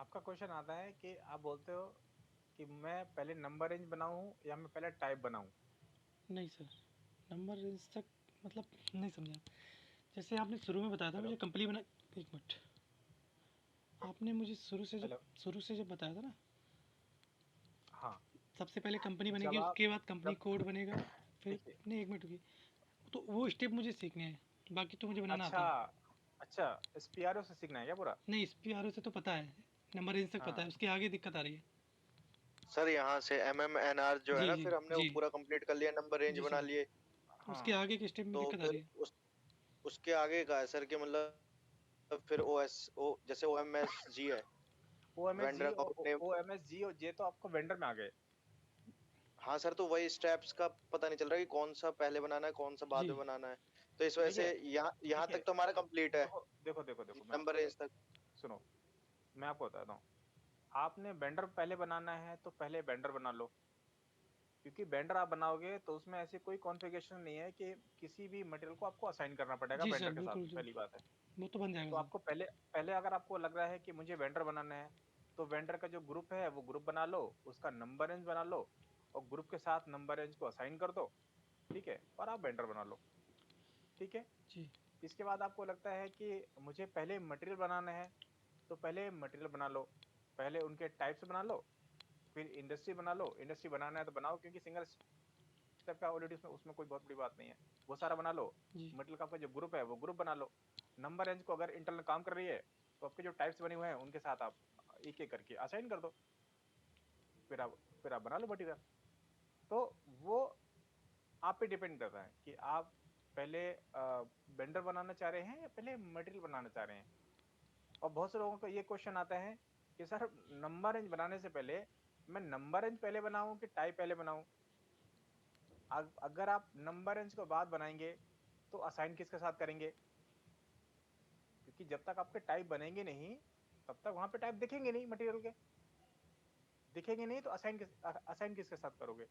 आपका क्वेश्चन आता है कि आप बोलते हो कि मैं पहले नंबर रेंज बनाऊं या मैं पहले टाइप बनाऊं। नहीं सर, नंबर रेंज तक मतलब नहीं समझा। जैसे आपने शुरू में बताया था मुझे हेलो। कंपनी बना। एक मिनट। आपने मुझे हेलो। शुरू से जब बताया था ना, हाँ। सबसे पहले कंपनी जब बनेगी, आप उसके बाद कंपनी जब कोड बनेगा। फिर देखिए। नहीं, एक मिनट रुकिए। तो वो स्टेप मुझे सीखने हैं, बाकी तो मुझे बनाना अच्छा। आता है। अच्छा। एसपीआरओ से सीखना है क्या पूरा? नहीं, इस पी आर ओ से तो पता है, नंबर रेंज तक पता है, हाँ। उसके आगे दिक्कत आ रही है। सर यहाँ से MMNR जो है जी ना, जी फिर हमने वो जी पूरा कंप्लीट कर लिया, नंबर रेंज जी बना सर। लिए। उसके हाँ। आगे के स्टेप में तो दिक्कत आ फिर रही है। उसके आगे का है सर कि मतलब फिर ओ जैसे OMSG है, O M S G vendor account name. O M S G और जे तो आपको वेंडर में आ गए। हाँ सर, तो वही स्टेप्स का पता नहीं चल रहा कि कौन सा पहले बनाना है, कौन सा बाद जी में बनाना है। तो इस वजह देखिए। से यहाँ यहाँ देखिए। तक तो हमारा कंप्लीट है, देखो देखो देखो देखो मैं नंबर आपको रेंज बताता तक। हूँ। सुनो। मैं आपको बताता हूँ। आपने वेंडर पहले बनाना है तो पहले वेंडर बना लो। क्योंकि वेंडर आप बनाओगे तो उसमें ऐसी कोई कॉन्फ़िगरेशन नहीं है कि किसी भी मटेरियल को आपको असाइन करना पड़ेगा जी वेंडर सर, के साथ बिल्कुल में, जो पहली बात है। वो तो बन जाएगा तो सर। आपको पहले पहले अगर आपको लग रहा है कि मुझे वेंडर बनाना है, तो वेंडर का जो ग्रुप है वो ग्रुप बना लो, उसका नंबर रेंज बना लो और ग्रुप के साथ नंबर रेंज को असाइन कर दो। ठीक है? और आप वेंडर बना लो। ठीक है? जी इसके बाद आपको लगता है कि मुझे पहले मटेरियल बनाना है, तो पहले मटेरियल बना लो। पहले उनके टाइप्स बना लो, फिर इंडस्ट्री बना लो। इंडस्ट्री बनाना है तो बनाओ, क्योंकि सिंगल स्टेप का ऑलरेडी उसमें उसमें कोई बहुत बड़ी बात नहीं है। वो सारा बना लो। जी मटेरियल का आपका जो ग्रुप है वो ग्रुप बना लो। नंबर रेंज को अगर इंटरनल काम कर रही है, तो आपके जो टाइप्स बने हुए हैं उनके साथ आप एक एक करके असाइन कर दो। फिर आप बना लो मटेरियल। तो वो आप पे डिपेंड करता है कि आप पहले वेंडर बनाना चाह रहे हैं या पहले मटेरियल बनाना चाह रहे हैं। और बहुत से लोगों को ये क्वेश्चन आता है कि सर, नंबर रेंज बनाने से पहले मैं नंबर रेंज पहले बनाऊं कि टाइप पहले बनाऊं? अगर आप नंबर रेंज को बाद बनाएंगे तो असाइन किसके साथ करेंगे? क्योंकि जब तक आपके टाइप बनेंगे नहीं, तब तक वहां पे टाइप दिखेंगे नहीं मटेरियल के। दिखेंगे नहीं तो असाइन किसके साथ करोगे?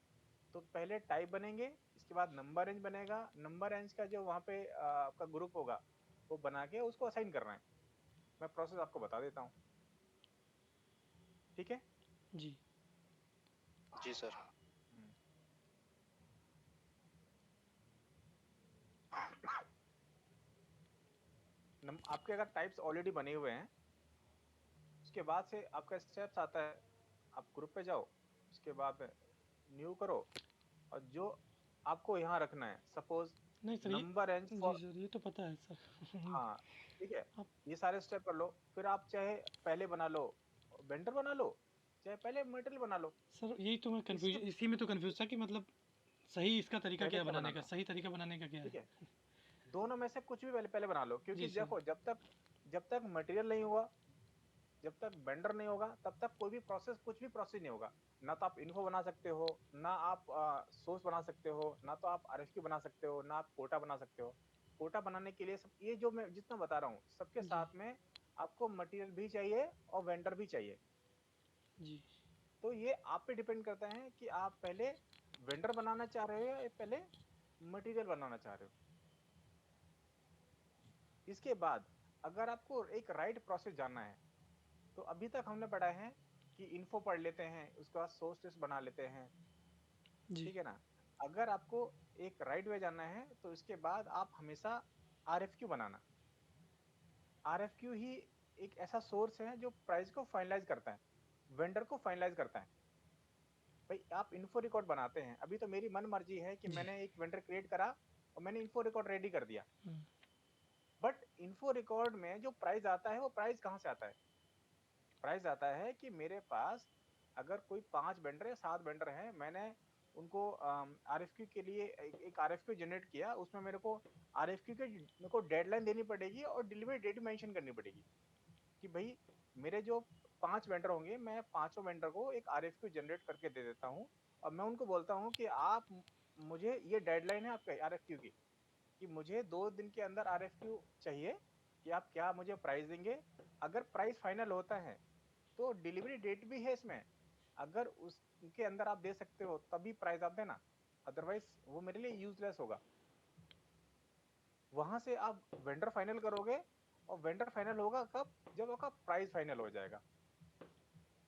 तो पहले टाइप बनेंगे, इसके बाद नंबर रेंज बनेगा। नंबर रेंज का जो वहां पे आपका ग्रुप होगा, वो बना के उसको असाइन करना है। मैं प्रोसेस आपको बता देता हूँ। ठीक है? जी जी सर। हम्म। आपके अगर टाइप्स ऑलरेडी बने हुए हैं, उसके बाद से आपका स्टेप्स आता है। आप ग्रुप पे जाओ, उसके बाद न्यू करो, और जो आपको यहाँ रखना है, सपोज नहीं सर, ये number range G for. Sir, ये तो पता है सर। हाँ। ठीक है। आप ये सारे स्टेप कर लो। फिर आप चाहे पहले बना लो, वेंडर बना लो, चाहे पहले मटेरियल बना लो। सर, यही तो मैं इसके कंफ्यूज, इसी में तो कंफ्यूज था कि मतलब सही इसका तरीका पहले क्या है, क्या बनाने का बनाना? सही तरीका बनाने का क्या ठीक है। है। दोनों में से कुछ भी पहले पहले बना लो, क्योंकि जी सर। देखो, जब तक मटेरियल नहीं हुआ, जब तक वेंडर नहीं होगा, तब तक कोई भी प्रोसेस, कुछ भी प्रोसेस नहीं होगा। ना तो आप इन्फो बना सकते हो, ना आप सोर्स बना सकते हो, ना तो आप आरएफक्यू बना सकते हो, ना आप कोटा बना सकते हो। कोटा बनाने के लिए सब ये जो मैं जितना बता रहा हूँ, सबके जी साथ में आपको मटेरियल भी चाहिए और वेंडर भी चाहिए। जी तो ये आप पे डिपेंड करता है कि आप पहले वेंडर बनाना चाह रहे हो या पहले मटेरियल बनाना चाह रहे हो। इसके बाद अगर आपको एक राइट प्रोसेस जानना है, तो अभी तक हमने पढ़ा है कि इन्फो पढ़ लेते हैं, उसके बाद सोर्स लिस्ट बना लेते हैं। जी ठीक है ना? अगर आपको एक राइट वे जानना है, तो इसके बाद आप हमेशा आरएफक्यू बनाना। आरएफक्यू ही एक ऐसा सोर्स है जो प्राइस को फाइनलाइज करता है, वेंडर को फाइनलाइज करता है। भाई, आप इन्फो रिकॉर्ड बनाते हैं, अभी तो मेरी मन मर्जी है कि जी। मैंने एक वेंडर क्रिएट करा और मैंने इन्फो रिकॉर्ड रेडी कर दिया। हम्म, बट इन्फो रिकॉर्ड में जो प्राइस आता है, वो प्राइस कहाँ से आता है? प्राइस आता है कि मेरे पास अगर कोई 5 वेंडर या 7 वेंडर हैं, मैंने उनको आरएफक्यू के लिए एक आरएफक्यू जनरेट किया, उसमें मेरे को डेडलाइन देनी पड़ेगी और डिलीवरी डेट मेंशन करनी पड़ेगी कि भई मेरे जो 5 वेंडर होंगे, मैं पाँचों वेंडर को एक आरएफक्यू जनरेट करके दे देता हूँ और मैं उनको बोलता हूँ कि आप मुझे ये डेडलाइन है आपके आरएफक्यू की, कि मुझे 2 दिन के अंदर आरएफक्यू चाहिए, कि आप क्या मुझे प्राइस देंगे? अगर प्राइस फाइनल होता है, तो डिलीवरी डेट भी है इसमें। अगर उसके अंदर आप दे सकते हो तभी प्राइस आप देना, अदरवाइज वो मेरे लिए यूजलेस होगा। वहां से आप वेंडर फाइनल करोगे और वेंडर फाइनल होगा कब? जब आपका प्राइस फाइनल हो जाएगा।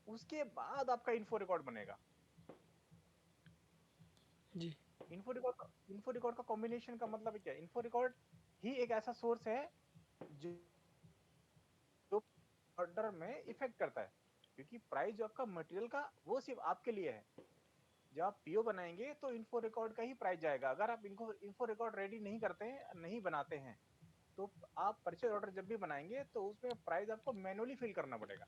उसके बाद आपका इन्फो रिकॉर्ड बनेगा। जी इन्फो रिकॉर्ड का कॉम्बिनेशन का मतलब क्या है? इन्फो रिकॉर्ड ही एक ऐसा सोर्स है जो ऑर्डर में इफेक्ट करता है, क्योंकि प्राइस जो आपका मटेरियल का वो सिर्फ आपके लिए है। जब आप पीओ बनाएंगे तो इन्फो रिकॉर्ड का ही प्राइस जाएगा। अगर आप इनको इन्फो रिकॉर्ड रेडी नहीं करते हैं, नहीं बनाते हैं, तो आप परचेज ऑर्डर जब भी बनाएंगे तो उसमें प्राइस आपको मैनुअली फिल करना पड़ेगा।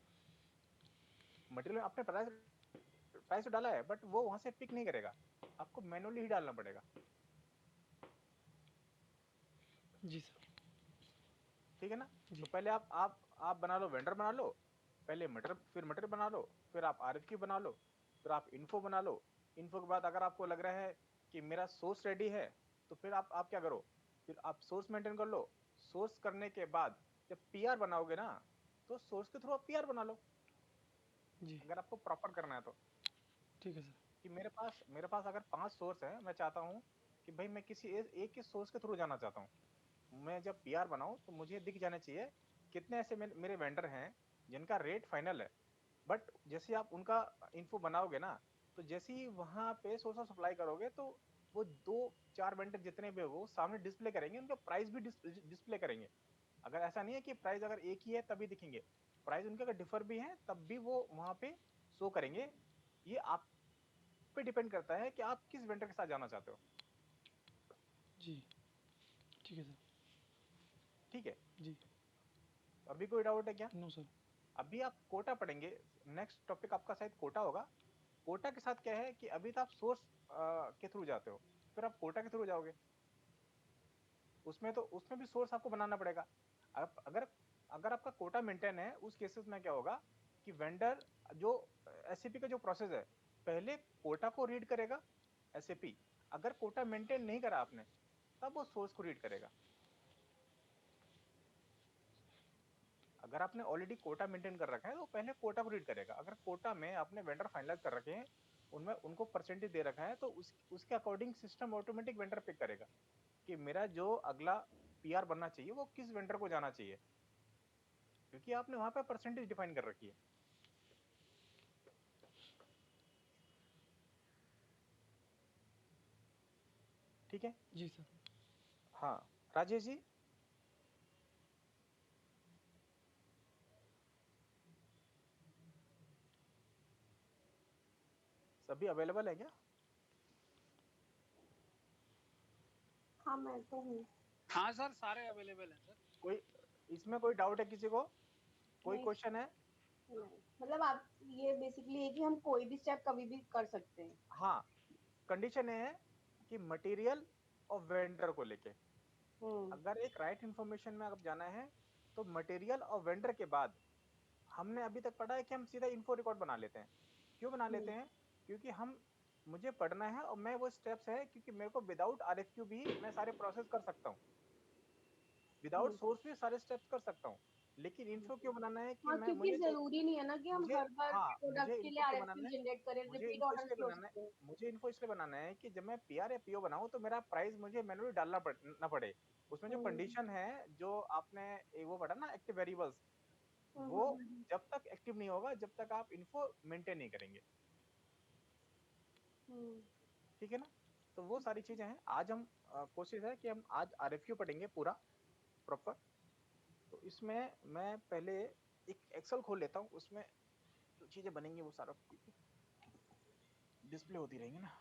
मटेरियल आपने प्राइस प्राइस तो डाला है, बट वो वहां से पिक नहीं करेगा, आपको मैनुअली ही डालना पड़ेगा। जी सर। ठीक है ना? जी तो पहले आप बना लो, वेंडर बना लो, पहले मटर, फिर मटेरियल बना लो, फिर आप आरएफक्यू बना लो, फिर आप इन्फो बना लो। इन्फो के बाद अगर आपको लग रहा है कि मेरा सोर्स रेडी है, तो फिर आप क्या करो, फिर आप सोर्स मेंटेन कर लो। सोर्स करने के बाद जब पीआर बनाओगे ना, तो सोर्स के थ्रू आप पीआर बना लो, जी अगर आपको प्रॉपर करना है तो। ठीक है सर। कि मेरे पास अगर 5 सोर्स है, मैं चाहता हूँ कि भाई मैं किसी एक ही सोर्स के थ्रू जाना चाहता हूँ। मैं जब पीआर बनाऊं तो मुझे दिख जाना चाहिए कितने ऐसे मेरे वेंडर हैं जिनका रेट फाइनल है। बट जैसे आप उनका इन्फो बनाओगे ना, तो जैसे ही वहां पे सोर्स ऑफ सप्लाई करोगे, तो वो 2-4 वेंडर जितने भी हो सामने डिस्प्ले करेंगे, उनका प्राइस भी डिस्प्ले करेंगे। अगर ऐसा नहीं है कि प्राइस अगर एक ही है तभी दिखेंगे, प्राइस उनके अगर डिफर भी है तब भी वो वहां पे शो करेंगे। ये आप पे डिपेंड करता है कि आप किस वेंडर के साथ जाना चाहते हो। जी ठीक है सर। ठीक है? जी। अभी कोई डाउट है क्या? No sir. अभी आप कोटा पढ़ेंगे, नेक्स्ट टॉपिक आपका शायद कोटा होगा। कोटा के साथ क्या है कि अभी तो आप सोर्स के थ्रू जाते हो, फिर आप कोटा के थ्रू जाओगे, उसमें भी सोर्स आपको बनाना पड़ेगा। आप अगर अगर आपका कोटा मेंटेन है, उस केसेस में क्या होगा कि वेंडर जो एसएपी का जो प्रोसेस है, पहले कोटा को रीड करेगा एसएपी। अगर कोटा मेंटेन नहीं करा आपने, तब वो सोर्स को रीड करेगा। अगर आपने ऑलरेडी कोटा मेंटेन कर रखा है तो पहले कोटा को रीड करेगा। अगर कोटा में आपने वेंडर फाइनलाइज कर रखे हैं, उनमें उनको परसेंटेज दे रखा है, तो उसके according system automatic vendor pick करेगा कि मेरा जो अगला पीआर बनना चाहिए वो किस वेंडर को जाना चाहिए, क्योंकि आपने वहां पे परसेंटेज डिफाइन कर रखी है। ठीक है? जी सर। हाँ, राजेश जी, सभी अवेलेबल है क्या? हाँ मैं तो हूँ। हाँ सर, सारे अवेलेबल हैं सर। कोई इसमें कोई डाउट है किसी को? कोई नहीं क्वेश्चन है? नहीं, मतलब आप ये बेसिकली है कि हम कोई भी स्टेप कभी भी कर सकते हैं। हाँ, कंडीशन ये है कि मटेरियल और वेंडर को लेके, हम्म अगर एक राइट इंफॉर्मेशन में अगर जाना है, तो मटेरियल और वेंडर के बाद हमने अभी तक पढ़ा है कि हम सीधा इन्फो रिकॉर्ड बना लेते हैं। क्यों बना लेते हम्म हैं? क्योंकि हम मुझे पढ़ना है और मैं वो स्टेप्स है, क्योंकि मेरे को विदाउट आरएफक्यू भी मैं सारे प्रोसेस कर सकता हूँ, विदाउट हम्म सोर्स भी सारे स्टेप्स कर सकता हूँ। लेकिन इन्फो क्यों बनाना है कि हाँ, मैं क्योंकि मुझे चाहिए, जरूरी नहीं है ना कि हम मुझे, हर बार हाँ, मुझे प्रोडक्ट के लिए इन्फो क्यों आरएफक्यू बनाना है, जनरेट करें, मुझे रिपीट इन्फो ऑर्डर्स इसलिए भी हो बनाना है, सकते हैं। मुझे इन्फो इसलिए बनाना है कि जब मैं पीआर या पीओ बनाऊं तो मेरा प्राइस मुझे मैनुअली डालना ना पड़े। उसमें जो हम्म कंडीशन है, जो आपने वो पढ़ा ना, एक्टिव वेरिएबल्स, हम्म वो हम्म हम्म जब तक एक्टिव नहीं होगा, जब तक आप इन्फो मेंटेन नहीं करेंगे। हम्म ठीक है ना? तो वो सारी चीजें हैं। आज हम कोशिश है कि हम आज आरएफक्यू पढ़ेंगे पूरा प्रॉपर। तो इसमें मैं पहले एक एक्सेल खोल लेता हूँ, उसमें जो चीजें बनेंगी वो सारा डिस्प्ले होती रहेंगी ना।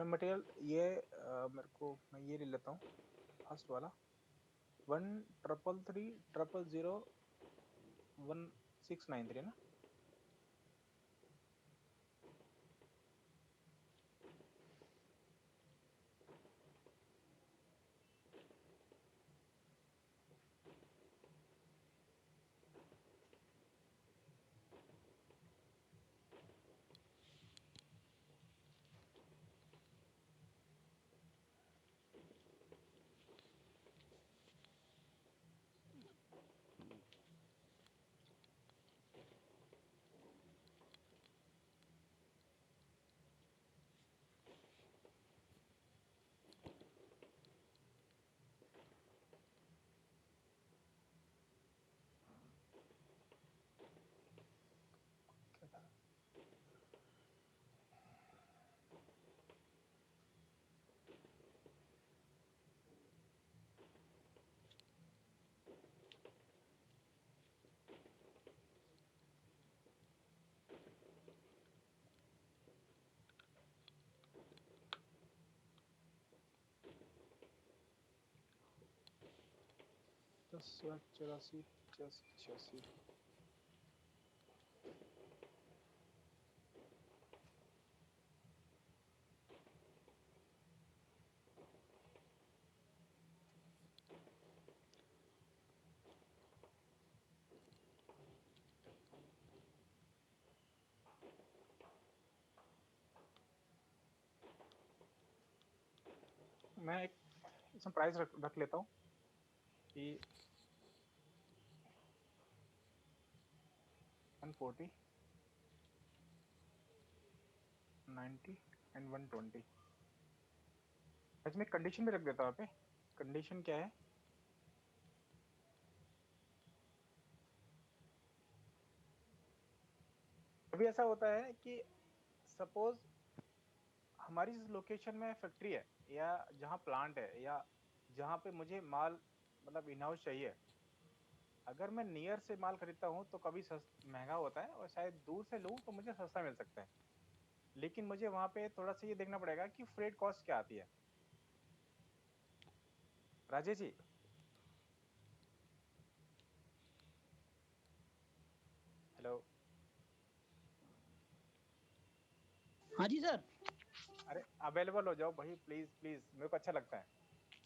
मैं मटेरियल ये मेरे को मैं ये ले लेता हूँ फर्स्ट वाला 133301693 ना। दस 84 86 मैं एक इसमें प्राइस रख लेता हूँ कि 140 90 एंड 120। इसमें कंडीशन भी रख देता हूँ। यहाँ पे कंडीशन क्या है, कभी ऐसा होता है कि सपोज हमारी जिस लोकेशन में फैक्ट्री है या जहाँ प्लांट है या जहाँ पे मुझे माल मतलब इन हाउस चाहिए, अगर मैं नियर से माल खरीदता हूँ तो कभी महंगा होता है और शायद दूर से लूँ तो मुझे सस्ता मिल सकता है। लेकिन मुझे वहाँ पे थोड़ा सा ये देखना पड़ेगा कि फ्रेट कॉस्ट क्या आती है। राजेश जी, हेलो। हाँ जी सर। अरे अवेलेबल हो जाओ भाई, प्लीज प्लीज, मेरे को अच्छा लगता है। मैं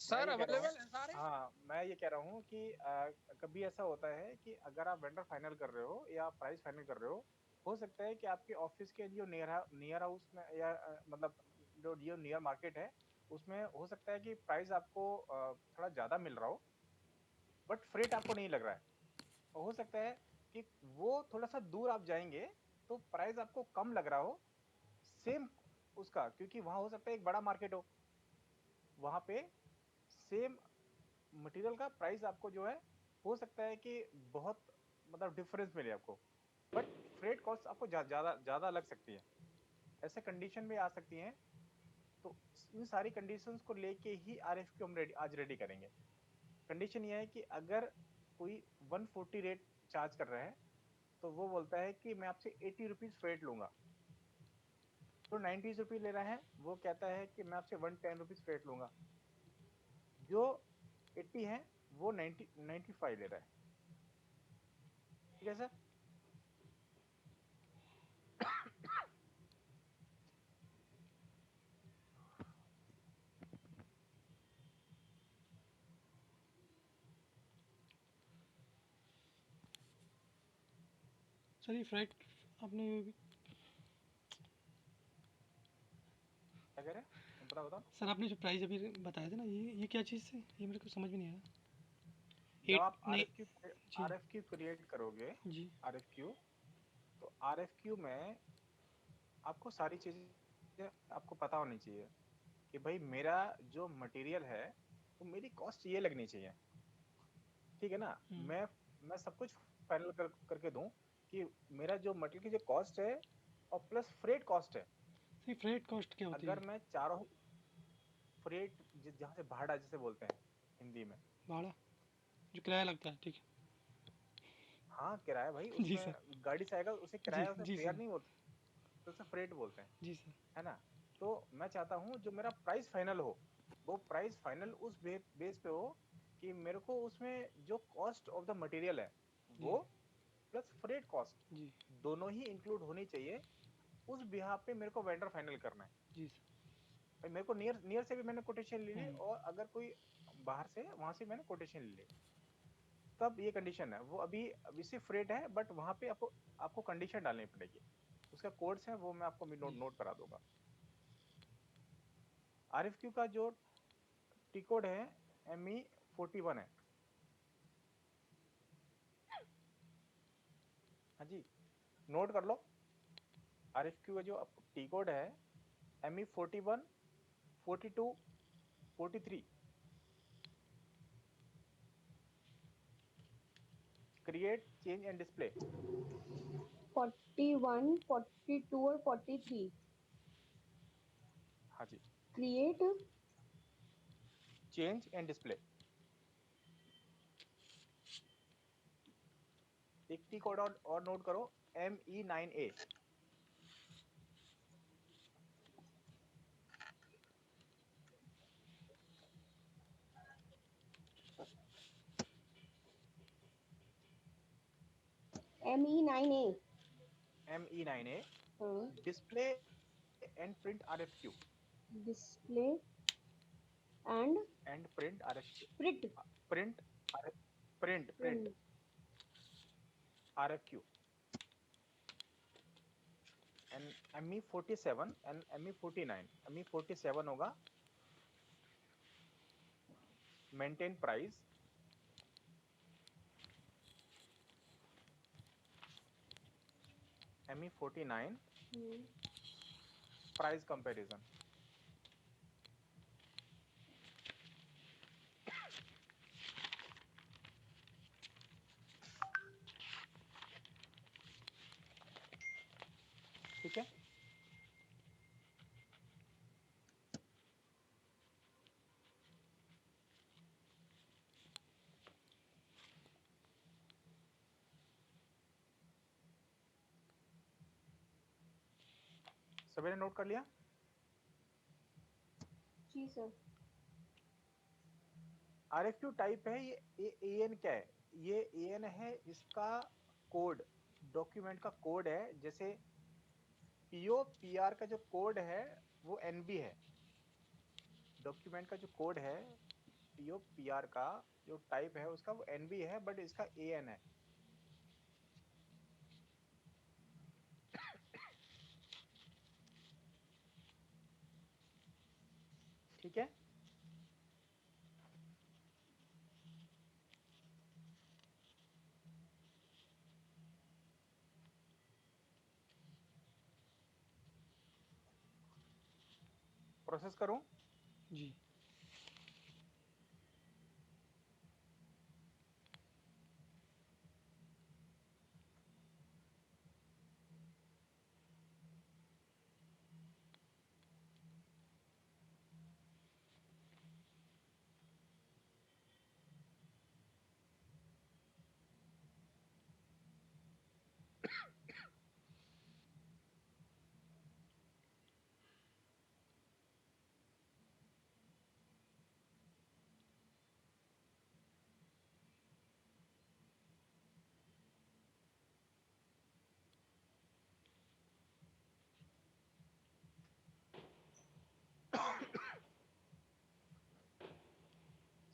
सर ये कह रहा हूँ, अवेलेबल है सारे। हाँ मैं ये कह रहा हूँ कि कभी ऐसा होता है कि अगर आप वेंडर फाइनल कर रहे हो या प्राइस फाइनल कर रहे हो सकता है कि आपके ऑफिस के जो नियर हाउस में या मतलब जो नियर मार्केट है उसमें हो सकता है कि प्राइस आपको थोड़ा ज्यादा मिल रहा हो बट फ्रेट आपको नहीं लग रहा है। और हो सकता है कि वो थोड़ा सा दूर आप जाएंगे तो प्राइस आपको कम लग रहा हो सेम उसका, क्योंकि वहां हो सकता है एक बड़ा मार्केट वहां पे सेम मटेरियल का प्राइस आपको जो है हो सकता है कि बहुत मतलब डिफरेंस मिले आपको, बट फ्रेट कॉस्ट आपको ज्यादा ज्यादा लग सकती है। ऐसे कंडीशन भी आ सकती हैं। तो इन सारी कंडीशंस को लेके ही आरएफक्यू हम आज रेडी करेंगे। कंडीशन ये है कि अगर कोई 140 रेट चार्ज कर रहा है तो वो बोलता है कि मैं आपसे 80 रुपीज फ्रेट लूंगा। तो 90 रुपीज ले रहा है वो कहता है कि मैं आपसे 110 रुपीज फ्रेट लूंगा। जो 80 है वो 95 ले रहा है। ठीक है सर। चलिए फ्राइड आपने क्या कह रहे हैं, बता बताओ। सर आपने जो प्राइस अभी बताया था ना, ये क्या चीज़ से, ये मेरे को समझ में नहीं आया। जब एट आप नहीं। जी आरएफक्यू क्रिएट करोगे, जी। आरएफक्यू, तो आरएफक्यू में आपको सारी चीजें आपको पता होनी चाहिए कि भाई मेरा जो मटेरियल है तो मेरी कॉस्ट ये लगनी चाहिए। ठीक है ना। हम्म। मैं सब कुछ फाइनल करके दूं कि मेरा जो मटेरियल की जो कॉस्ट है और प्लस फ्रेट कॉस्ट है। सही, फ्रेट कॉस्ट क्या होती अगर है? मैं चारों फ्रेट जहाँ से भाड़ा जिसे बोलते हैं हिंदी में। भाड़ा जो किराया लगता है, ठीक है। हाँ किराया भाई, जी उसमें सर। गाड़ी से आएगा उसे जी किराया, उसे जी फेयर सर। नहीं बोलते, तो उसे फ्रेट बोलते हैं। जी सर। है ना। तो मैं चाहता हूँ जो मेरा प्राइस फाइनल हो, वो प्राइस फाइनल उस बेस पे हो कि मेरे को उसमें जो कॉस्ट ऑफ द मटेरियल है वो प्लस फ्रेट कॉस्ट जी दोनों ही इंक्लूड होनी चाहिए। उस बिहाफ पे मेरे को वेंडर फाइनल करना है। जी सर। भाई मेरे को नियर नियर से भी मैंने कोटेशन ले ली, हम्म, और अगर कोई बाहर से वहां से मैंने कोटेशन ले ली, तब ये कंडीशन है। वो अभी सिर्फ फ्रेट है, बट वहां पे आपको आपको कंडीशन डालनी पड़ेगी। उसका कोड्स है वो मैं आपको नोट जी नोट करा दूंगा। आरएफक्यू का जो टी कोड है ME41 है। हाँ जी, नोट कर लो। आरएफक्यू का जो टी कोड है ME41, 42, 43। Create, change and display. 41, 42 और 43। हाँ जी, क्रिएट। Change and display. एक टी कोड और नोट करो, ME9A। ME9A। ME9A, display and print RFQ। Display and and print RFQ। Print. Print print print RFQ। And ME47 and ME49। ME47 होगा maintain price, ME49 price comparison. ठीक है, सभी ने note कर लिया? जी sir. RFQ type है ये। AN क्या है? ये AN है, इसका कोड, डॉक्यूमेंट का कोड है। जैसे PO PR का जो कोड है वो NB है। डॉक्यूमेंट का जो कोड है PO PR का जो टाइप है उसका वो NB है, बट इसका AN है। ठीक है, प्रोसेस करूं? जी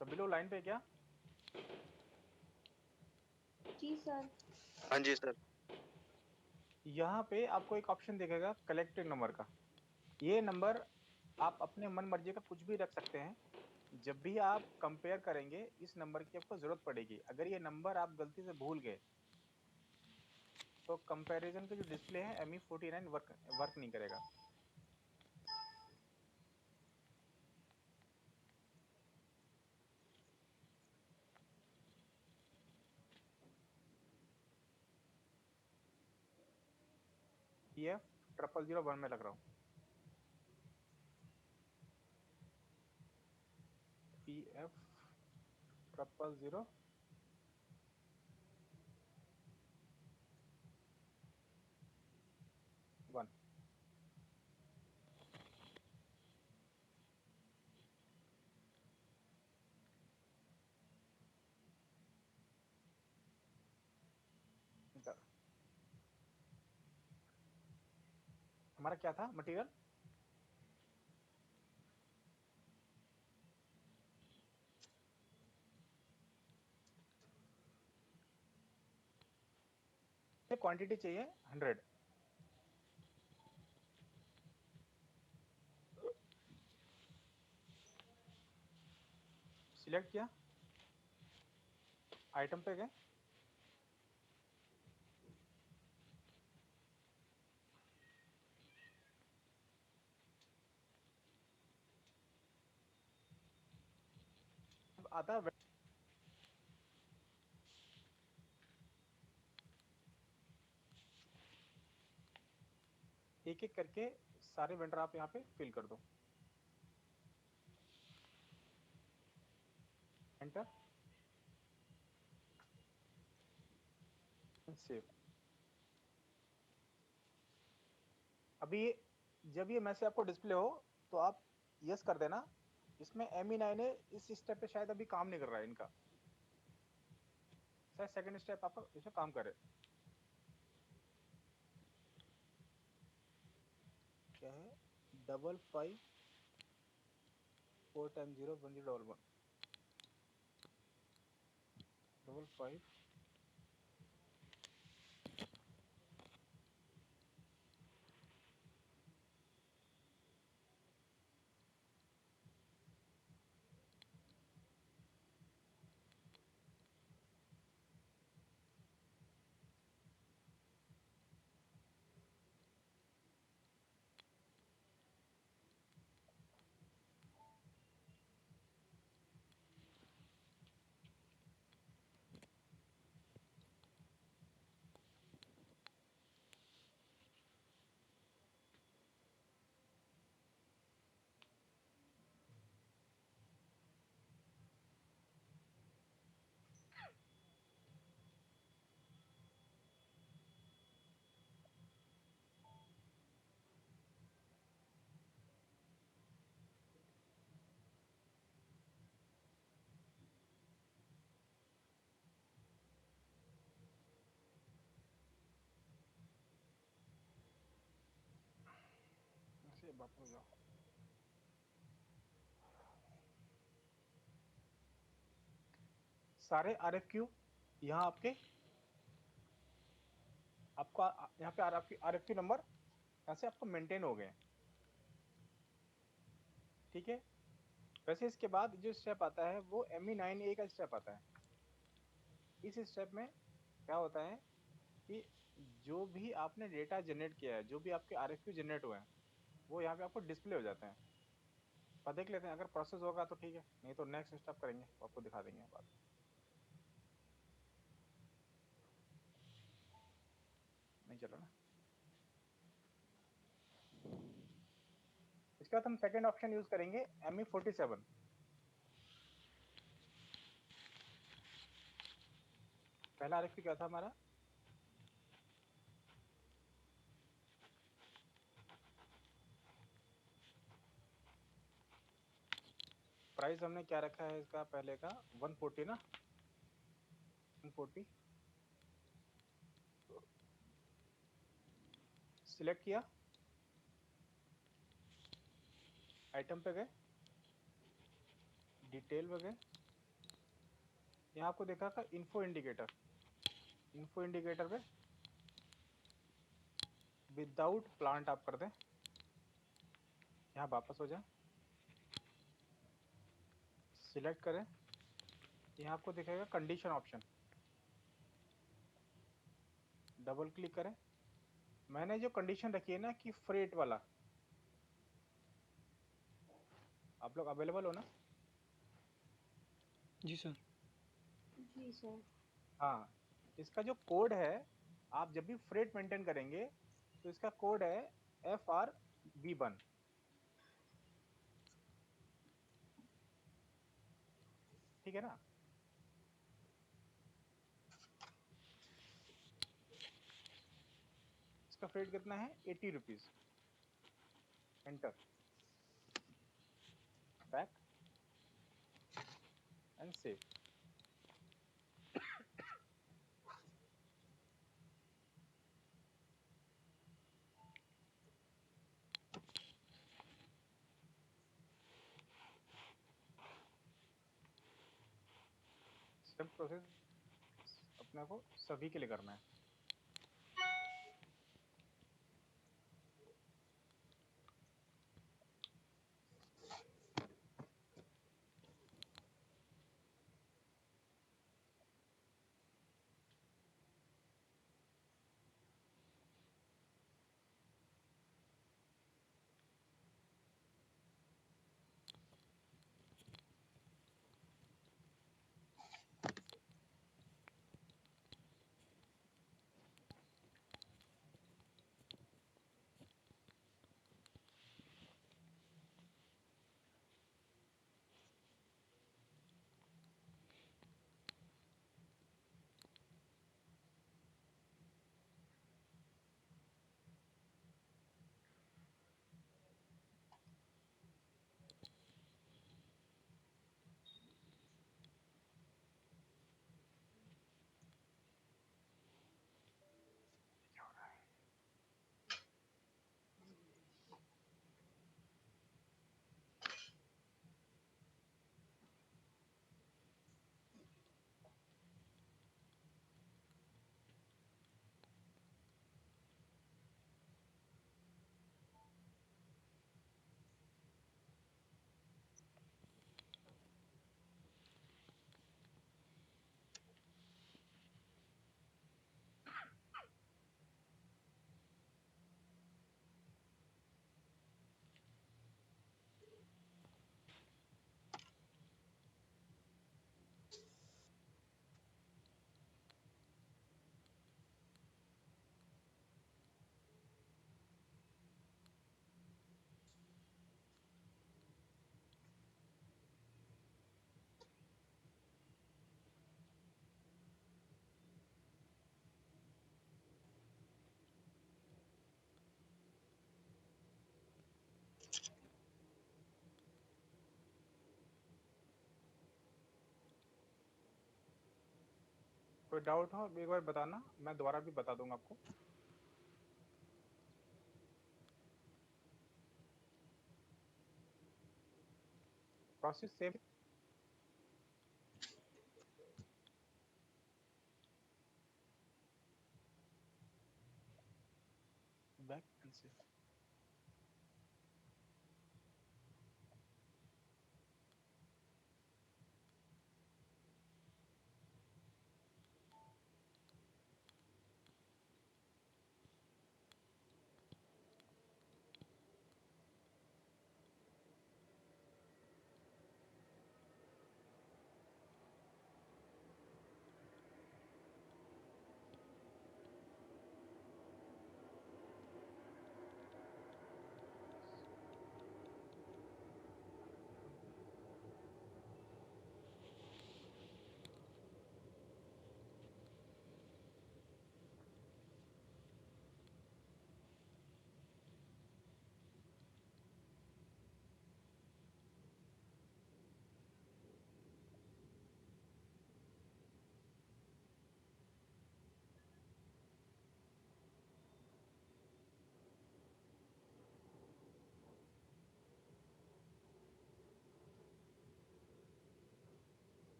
सभी लोग लाइन पे क्या? जी सर। हाँ जी सर। यहाँ पे आपको एक ऑप्शन दिखेगा कलेक्टेड नंबर का। ये नंबर आप अपने मन मर्जी का कुछ भी रख सकते हैं। जब भी आप कंपेयर करेंगे इस नंबर की आपको जरूरत पड़ेगी। अगर ये नंबर आप गलती से भूल गए तो कंपैरिजन का जो डिस्प्ले है ME49 वर्क नहीं करेगा। PF0001 में लग रहा हूँ। PF0001। हमारा क्या था मटेरियल? क्वांटिटी चाहिए 100, सिलेक्ट किया, आइटम पे गए, अब आता है एक एक करके सारे वेंडर आप यहाँ पे फिल कर दो, एंटर, सेव। अभी जब ये मैसेज आपको डिस्प्ले हो तो आप यस कर देना। इसमें ME9 है, इस स्टेप पे शायद अभी काम नहीं कर रहा है इनका, शायद सेकंड स्टेप आपका इसमें काम करे। क्या है 5540101011 55। ऐसे वापस हो जाओ। सारे RFQ यहाँ आपके, आपका यहाँ पे RFQ नंबर यहाँ से आपको मेंटेन हो गए, ठीक है। वैसे इसके बाद जो स्टेप आता है वो ME9A का स्टेप आता है। इस स्टेप में क्या होता है कि जो भी आपने डेटा जनरेट किया है, जो भी आपके RFQ जनरेट हुए हैं, वो यहाँ पे आपको डिस्प्ले हो जाते हैं। पर देख लेते हैं, अगर प्रोसेस होगा तो ठीक है, नहीं तो नेक्स्ट स्टेप करेंगे, आपको दिखा देंगे बाद में। नहीं चला ना। इसके बाद हम सेकेंड ऑप्शन यूज करेंगे ME47। पहला RFQ क्या था हमारा? प्राइस हमने क्या रखा है इसका पहले का 140 ना, 140। सिलेक्ट किया, आइटम पे गए, डिटेल पे गए, यहाँ आपको देखा था इन्फो इंडिकेटर, इन्फो इंडिकेटर पे विदाउट प्लांट आप कर दें, यहाँ वापस हो जाए, सिलेक्ट करें, यहाँ आपको दिखेगा कंडीशन ऑप्शन, डबल क्लिक करें। मैंने जो कंडीशन रखी है ना कि फ्रेट वाला, आप लोग अवेलेबल हो ना? जी सर। जी सर। हाँ, इसका जो कोड है, आप जब भी फ्रेट मेंटेन करेंगे तो इसका कोड है FRB1। ठीक है ना? इसका फ्रेट कितना है? 80 rupees. Enter, back and save. Comparison process अपने को सभी के लिए करना है। कोई डाउट हो एक बार बताना, मैं दोबारा भी बता दूंगा आपको। Process same. बैक एंड से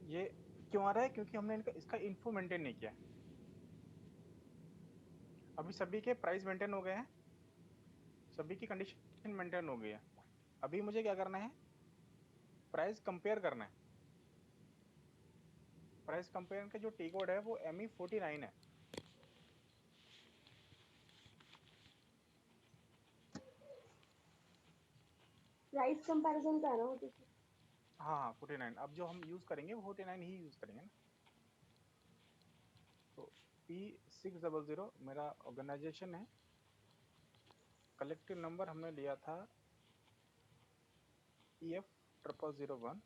ये क्यों आ रहा है? क्योंकि हमने इनका इसका इन्फो मेंटेन नहीं किया। अभी सभी के प्राइस मेंटेन हो गए हैं, सभी की कंडीशन मेंटेन हो गई है। अभी मुझे क्या करना है? प्राइस कंपेयर करना है। प्राइस कंपेयर का जो टी कोड है वो ME49 है। प्राइस कंपैरिजन का है ना वो तो। हाँ 49। अब जो हम यूज करेंगे वो 49 ही यूज करेंगे ना। तो P600 मेरा ऑर्गेनाइजेशन है। कलेक्टिव नंबर हमने लिया था EF0001।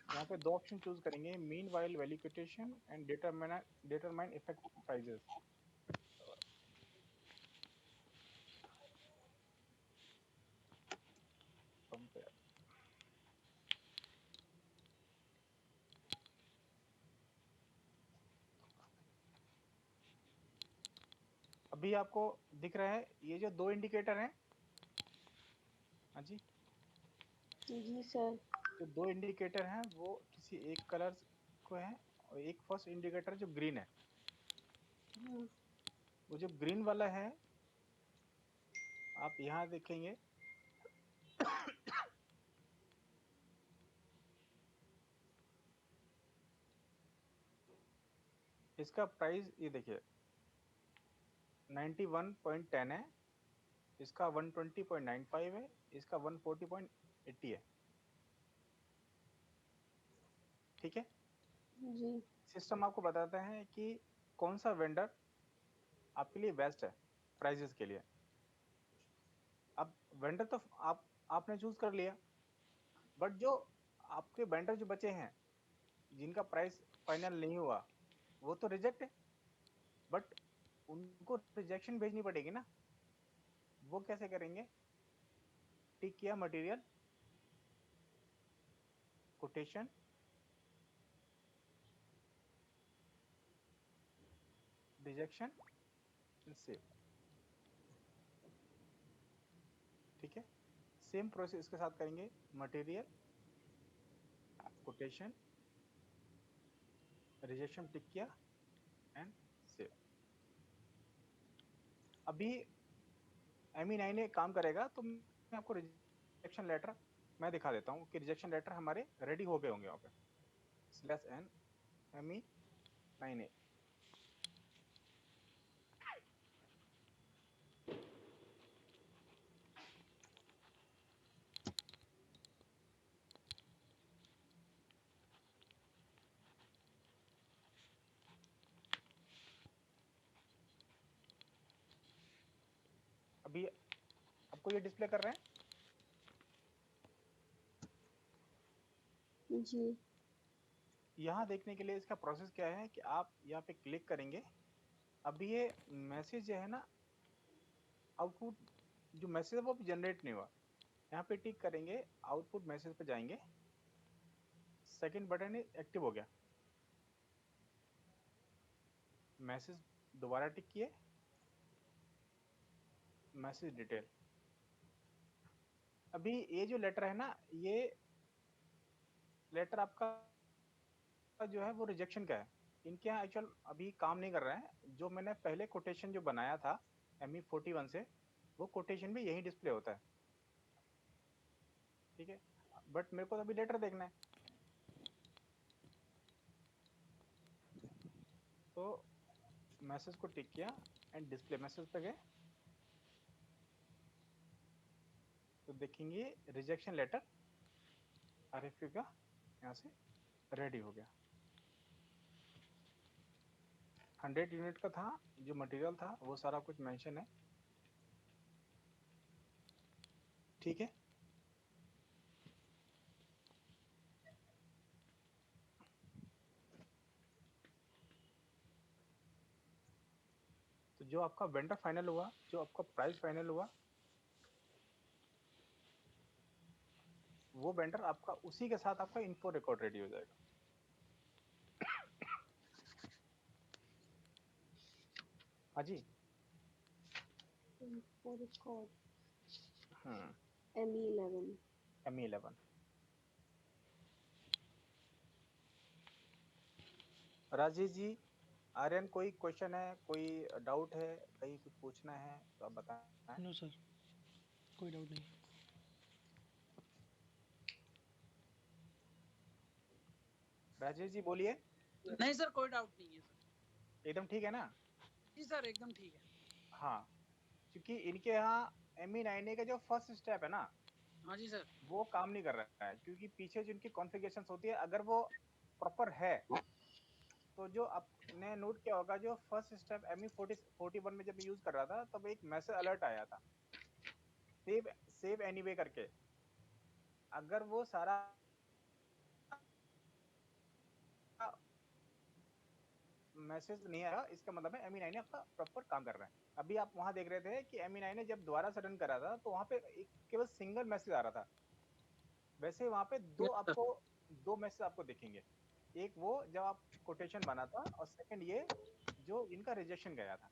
यहाँ पे दो ऑप्शन चूज करेंगे, mean while valuation and determine effect prices. Compare अभी आपको दिख रहा है ये जो दो इंडिकेटर हैं, हाँ जी, जी सर। जो दो इंडिकेटर हैं वो किसी एक कलर को है, और एक फर्स्ट इंडिकेटर जो ग्रीन है, हाँ, वो जो ग्रीन वाला है आप यहाँ देखेंगे इसका प्राइस ये देखिए 91.10 है, इसका 120.95 है, इसका 140.80 है। ठीक है, जी सिस्टम आपको बताता है कि कौन सा वेंडर आपके लिए बेस्ट है प्राइजेस के लिए। अब वेंडर तो आपने चूज कर लिया, बट जो आपके वेंडर जो बचे हैं जिनका प्राइस फाइनल नहीं हुआ वो तो रिजेक्ट है, बट उनको रिजेक्शन भेजनी पड़ेगी ना। वो कैसे करेंगे? टिक किया मटेरियल, कोटेशन, रिजेक्शन, सेव। ठीक है, सेम प्रोसेस इसके साथ करेंगे, मटेरियल, कोटेशन, रिजेक्शन टिक किया एंड सेव। अभी ME9 काम करेगा तो मैं आपको रिजेक्शन लेटर मैं दिखा देता हूँ कि रिजेक्शन लेटर हमारे रेडी हो गए होंगे वहाँ पे। /n ME9A। अभी आपको ये डिस्प्ले कर रहे हैं। जी यहाँ देखने के लिए इसका प्रोसेस क्या है कि आप यहाँ पे क्लिक करेंगे। अभी ये मैसेज जो है ना, आउटपुट जो मैसेज है वो जनरेट नहीं हुआ। यहाँ पे टिक करेंगे, आउटपुट मैसेज पे जाएंगे, सेकंड बटन एक्टिव हो गया। मैसेज दोबारा टिक किए, मैसेज डिटेल। अभी ये जो लेटर है ना, ये लेटर आपका जो है वो रिजेक्शन का है। इनके यहाँ एक्चुअल अभी काम नहीं कर रहा है। जो मैंने पहले कोटेशन जो बनाया था ME41 से, वो कोटेशन भी यही डिस्प्ले होता है। ठीक है, बट मेरे को तो अभी लेटर देखना है, तो मैसेज को टिक किया एंड डिस्प्ले मैसेज पे गए, तो देखेंगे रिजेक्शन लेटर RFQ का यहाँ से रेडी हो गया। 100 यूनिट का था, जो मटेरियल था वो सारा कुछ मेंशन है। ठीक है, तो जो आपका वेंडर फाइनल हुआ, जो आपका प्राइस फाइनल हुआ, वो वेंडर आपका उसी के साथ आपका इन्फो रिकॉर्ड रेडी हो जाएगा। हाँ जी, for record hmm, ME11। ME11। Rajesh ji, Aryan, कोई क्वेश्चन है, कोई डाउट है, कहीं कुछ पूछना है तो आप बताएं। नो सर, कोई डाउट नहीं। राजेश जी बोलिए। नहीं सर, कोई डाउट नहीं है सर। एकदम ठीक है ना? जी सर, एकदम ठीक है। हाँ, क्योंकि इनके यहाँ ME9A का जो फर्स्ट स्टेप है ना, हाँ जी सर। वो काम नहीं कर रहा है, क्योंकि पीछे जो इनकी कॉन्फ़िगरेशन होती है अगर वो प्रॉपर है, तो जो आपने नोट किया होगा, जो फर्स्ट स्टेप ME41 में जब यूज कर रहा था तब एक मैसेज अलर्ट आया था, सेव एनीवे करके। अगर वो सारा मैसेज नहीं आया, इसका मतलब है ME9 आपका प्रॉपर काम कर रहा है। अभी आप वहां देख रहे थे कि ME9 जब दोबारा से रन कर रहा था तो वहां पे एक केवल सिंगल मैसेज आ रहा था। वैसे वहां पे यस सर। दो मैसेज आपको दिखेंगे। एक वो जब आप कोटेशन बना था, और सेकंड ये जो इनका रिजेक्शन गया था।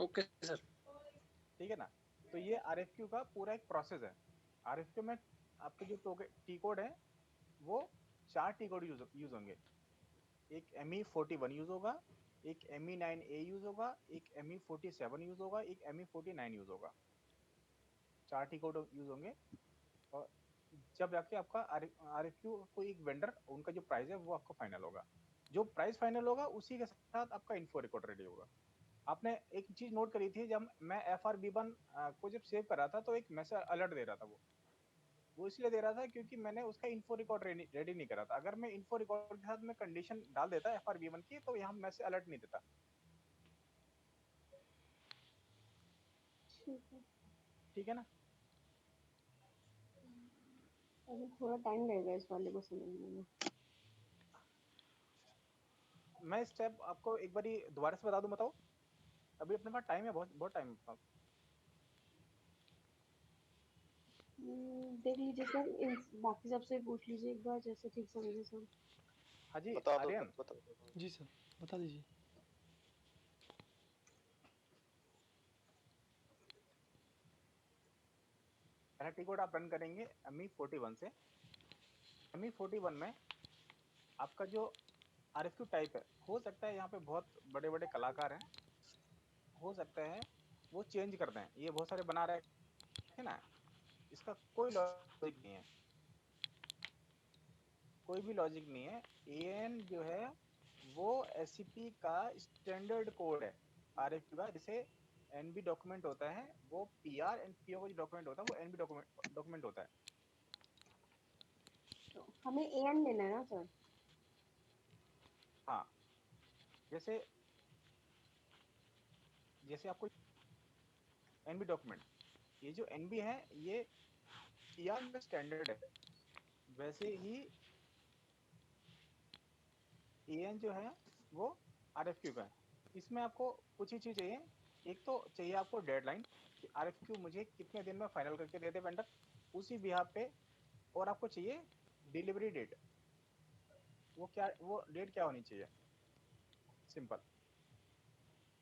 Okay sir. ठीक है ना। तो ये RFQ का पूरा एक प्रोसेस है। RFQ में आपके जो टी कोड है वो 4 टी कोड यूज होंगे। एक ME41 यूज होगा, एक ME9A यूज होगा, एक ME47 यूज होगा, एक ME49 यूज होगा। 4 टी कोड यूज होंगे। और जब जाके आपका RFQ कोई एक वेंडर उनका जो प्राइस है वो आपका फाइनल होगा। जो प्राइस फाइनल होगा उसी के साथ आपका इन्फो रिकॉर्ड रेडी होगा। आपने एक चीज नोट करी थी, जब मैं FRB1 को जब सेव कर रहा था तो एक मैसेज अलर्ट दे रहा था। वो इसलिए दे रहा था क्योंकि मैंने उसका इन्फो रिकॉर्ड रेडी नहीं करा था। अगर मैं इन्फो रिकॉर्ड के साथ में कंडीशन डाल देता FRB1 की तो यहाँ मैसेज अलर्ट नहीं देता। ठीक है। ठीक है ना। अभी थोड़ा टाइम लगेगा इस वाले को समझने में। मैं स्टेप आपको एक बारी दोबारा से बता दूं, बताओ। अभी अपने पास टाइम है, बहुत बहुत टाइम है पास। देख लीजिए सर, इन बाकी सबसे पूछ लीजिए एक बार, जैसे ठीक समझे सब। हाँ जी बता दो आर्यन। बता दो। जी सर, बता दीजिए। पहला टी कोड आप रन करेंगे ME41 से। ME41 में आपका जो RFQ टाइप है, हो सकता है यहाँ पे बहुत बड़े बड़े कलाकार हैं, हो सकता है वो चेंज कर दें। ये बहुत सारे बना रहे हैं ना, इसका कोई लॉजिक नहीं है, कोई भी लॉजिक नहीं है। AN जो है वो SCP का स्टैंडर्ड कोड है RFQ का। जैसे NB डॉक्यूमेंट होता है, वो PR एंड PO का जो डॉक्यूमेंट होता है वो NB डॉक्यूमेंट होता है। तो हमें AN लेना है ना सर? हाँ, जैसे जैसे आपको NB डॉक्यूमेंट, ये जो NB है ये PR का स्टैंडर्ड है, वैसे ही AN जो है वो RFQ का है। इसमें आपको कुछ ही चीज चाहिए। एक तो चाहिए आपको डेडलाइन कि RFQ मुझे कितने दिन में फाइनल करके दे दे वेंडर, उसी बिहाफ पे। और आपको चाहिए डिलीवरी डेट। वो डेट क्या होनी चाहिए? सिंपल।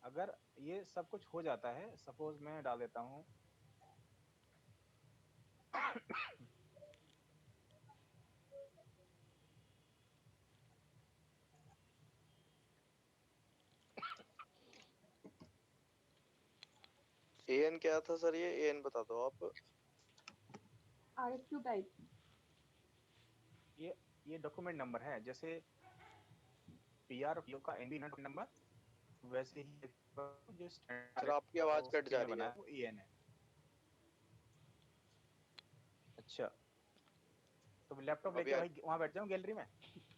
अगर ये सब कुछ हो जाता है, सपोज मैं डाल देता हूँ AN क्या था सर? ये AN बता दो आप। RFQ type. ये डॉक्यूमेंट नंबर है। जैसे PR PO का NB नंबर, वैसे ही जो सर स्टैंडर्ड आपकी आवाज कट SCP जा ने रही है। बनाया वो AN है। अच्छा, तो लैपटॉप अभी लेके भाई वहां बैठ जाऊं गैलरी में?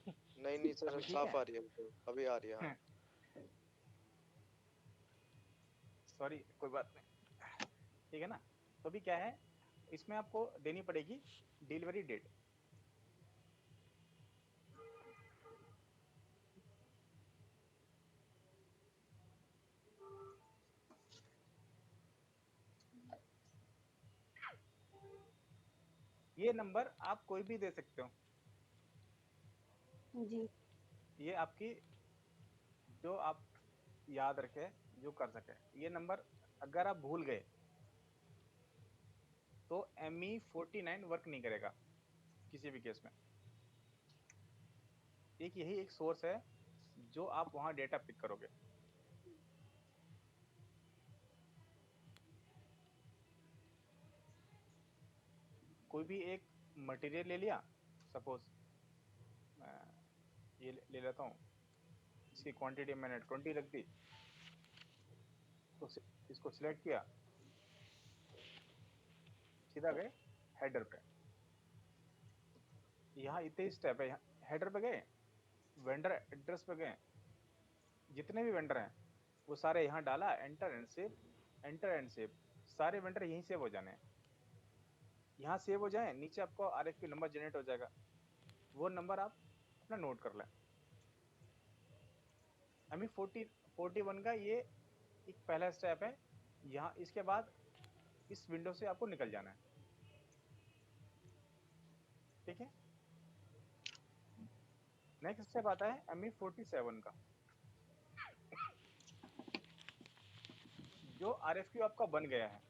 नहीं नहीं सर, अभी ठीक साफ है। आ रही है तो। अभी आ रही है हाँ। सॉरी, कोई बात नहीं। ठीक है ना। तो अभी क्या है, इसमें आपको देनी पड़ेगी डिलीवरी डेट। ये नंबर आप कोई भी दे सकते हो। जी। ये आपकी, जो आप याद रखे, जो कर सके। ये नंबर अगर आप भूल गए तो ME49 वर्क नहीं करेगा किसी भी केस में। एक यही एक सोर्स है जो आप वहां डेटा पिक करोगे। कोई भी एक मटेरियल ले लिया, सपोज ये ले लेता हूँ, इसकी क्वांटिटी मैंने 20 रख दी। तो इसको सिलेक्ट किया, सीधा गए हेडर पे। यहाँ इतने स्टेप है। हेडर पे गए, वेंडर एड्रेस पे गए, जितने भी वेंडर हैं वो सारे यहाँ डाला, enter and save, enter and save. सारे वेंडर यहीं सेव हो जाने हैं। यहाँ सेव हो जाए, नीचे आपको RFQ नंबर जनरेट हो जाएगा। वो नंबर आप अपना नोट कर लें। ME41 का ये एक पहला स्टेप है। यहाँ इसके बाद इस विंडो से आपको निकल जाना है। ठीक है। नेक्स्ट स्टेप आता है ME47 का। RFQ आपका बन गया है।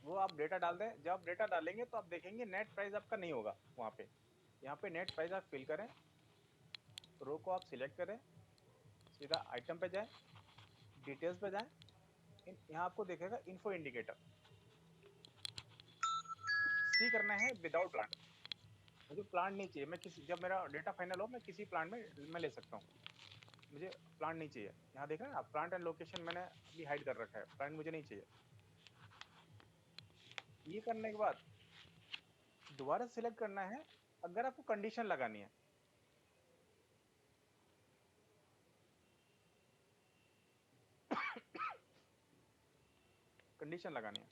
वो आप डेटा डाल दें, जब आप डेटा डालेंगे तो आप देखेंगे नेट प्राइस आपका नहीं होगा वहाँ पे। यहाँ पे नेट प्राइस आप फिल करें, रो को आप सिलेक्ट करें, सीधा आइटम पे जाएं, डिटेल्स पे जाएं, यहाँ आपको देखेगा इन्फो इंडिकेटर, सी करना है विदाउट प्लांट। मुझे प्लांट नहीं चाहिए, मैं किसी, जब मेरा डेटा फाइनल हो मैं किसी प्लांट में मैं ले सकता हूँ, मुझे प्लांट नहीं चाहिए। यहाँ देख रहे हैं आप, प्लांट एंड लोकेशन मैंने अभी हाइड कर रखा है, प्लांट मुझे नहीं चाहिए। ये करने के बाद दोबारा सिलेक्ट करना है अगर आपको कंडीशन लगानी है। कंडीशन लगानी है,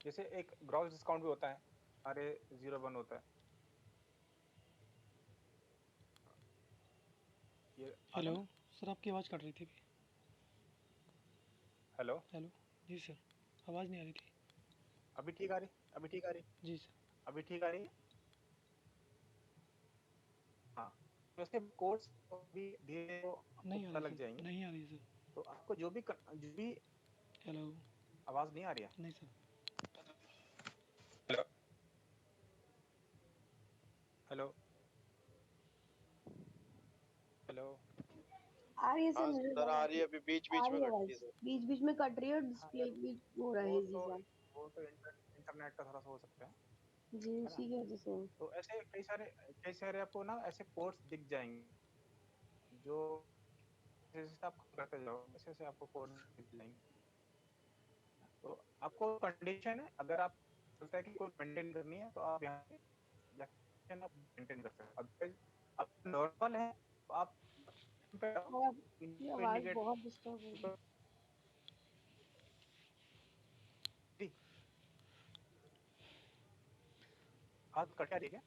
जैसे एक ग्रॉस डिस्काउंट भी होता है, RA01 होता है। ये हेलो सर, आपकी आवाज़ कट रही थी अभी। हेलो, हेलो जी सर, आवाज़ नहीं आ रही थी। अभी ठीक आ रही? अभी ठीक आ रही? जी सर। अभी ठीक आ रही है? हाँ, तो ऐसे कोर्स भी धीरे आपको नहीं आ पता रही लग सर, जाएंगे। नहीं आ रही सर। तो आपको जो भी हेलो। आवाज नहीं आ रही है? नहीं सर। Hello, hello, hello. आ रही है सर, हाँ मुझे सर, आ आवाज रही है, अभी बीच आ बीच में रही है, कटती है आवाज सर। बीच बीच में कट रही है और हाँ डिस्प्ले यार, भी हो रहा वो है तो जीजा। इंटरनेट का थोड़ा सा हो सकता है जी है ना? उसी की वजह से। तो ऐसे कई सारे आपको ना ऐसे कोड्स दिख जाएंगे, जो जैसे जैसे आप करते जाओ वैसे वैसे आपको कोड दिख जाएंगे। तो आपको कंडीशन है, अगर आप चलता है कि कोई मेंटेन करनी है तो आप यहाँ पे जाके आप मेंटेन कर सकते हैं। अदरवाइज आप नॉर्मल है तो आप पे और आपकी आवाज इंडिकेट बहुत डिस्टर्ब हो रही है। आज कट रही है क्या?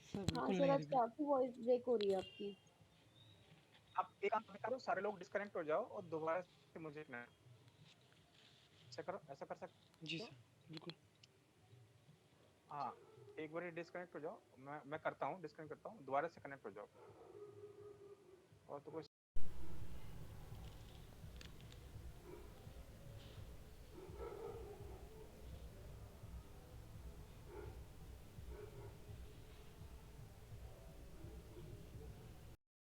सर हाँ बिल्कुल सर, नहीं आ आज रही थी। काफी वॉइस ब्रेक हो रही है आपकी। आप एक काम करो, सारे लोग डिस्कनेक्ट हो जाओ और दोबारा से मुझे ऐसा करो, ऐसा कर जी सकते हो? सर बिल्कुल। हाँ, एक बार डिस्कनेक्ट हो जाओ, मैं करता हूँ, डिस्कनेक्ट करता हूँ, दोबारा से कनेक्ट हो जाओ। और तो कोई